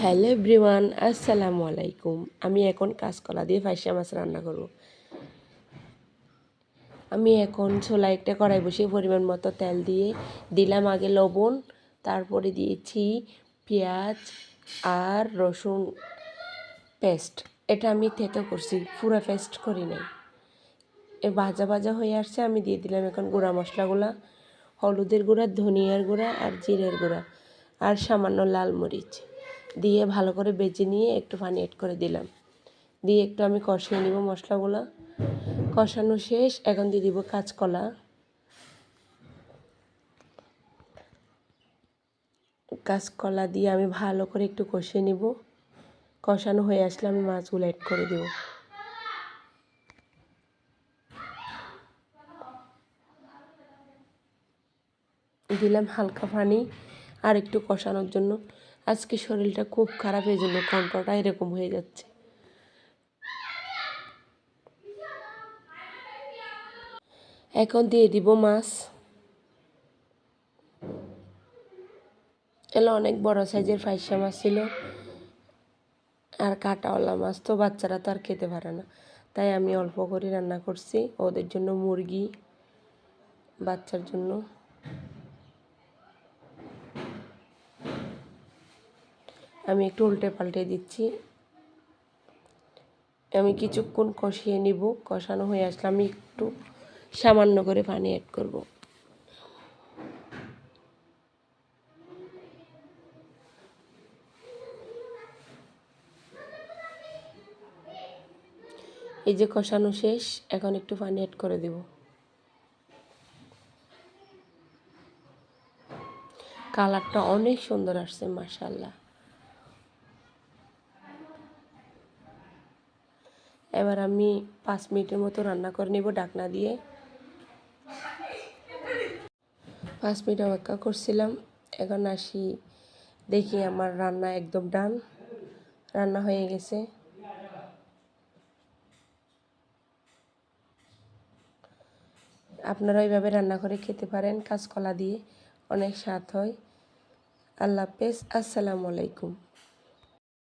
Hello everyone, আসসালামু আলাইকুম। আমি এখন কাঁচকলা দিয়ে ফাইসা মাছ রান্না করব। আমি এখন ছোলা একটা কড়াই বসিয়ে পরিমাণ মতো তেল দিয়ে দিলাম আগে লবণ, তারপরে দিয়েছি পেঁয়াজ আর রসুন পেস্ট। এটা আমি থেতো করছি, পুরো পেস্ট করি নাই। ভাজা ভাজা হয়ে আসছে, আমি দিয়ে দিলাম এখন গুঁড়া মশলাগুলো, হলুদের গুঁড়া, ধনিয়ার গুঁড়া আর জিরের গুঁড়া আর সামান্য লাল মরিচ দিয়ে ভালো করে বেজে নিয়ে একটু পানি অ্যাড করে দিলাম। দিয়ে একটু আমি কষিয়ে নিব মশলাগুলো। কষানো শেষ, এখন দিয়ে দিব কাঁচকলা। কাঁচকলা দিয়ে আমি ভালো করে একটু কষিয়ে নিব। কষানো হয়ে আসলে আমি মাছগুলো অ্যাড করে দেব। দিলাম হালকা পানি আর একটু কষানোর জন্য। আজকে শরীরটা খুব খারাপ, এই জন্য কণ্ঠটা এরকম হয়ে যাচ্ছে। এখন দিয়ে দিব মাছ। এলো অনেক বড় সাইজের ফাইসা মাছ ছিল আর কাঁটাওয়ালা মাছ, তো বাচ্চারা তো আর খেতে পারে না, তাই আমি অল্প করে রান্না করছি। ওদের জন্য মুরগি, বাচ্চার জন্য। আমি একটু উল্টে পাল্টে দিচ্ছি। আমি কিছুক্ষণ কষিয়ে নিব। কষানো হয়ে আসলে আমি একটু সামান্য করে পানি অ্যাড করব। এই যে কষানো শেষ, এখন একটু পানি অ্যাড করে দেব। কালারটা অনেক সুন্দর আসছে, মাশাআল্লাহ। এবার আমি 5 মিনিটের মতো রান্না করে নেব ঢাকনা দিয়ে। 5 মিনিট অপেক্ষা করছিলাম, এখন আসি দেখি আমার রান্না একদম ডান, রান্না হয়ে গেছে। আপনারা এইভাবে রান্না করে খেতে পারেন, কাঁচকলা দিয়ে অনেক স্বাদ হয়। আল্লাহ হাফেজ, আসসালামু আলাইকুম।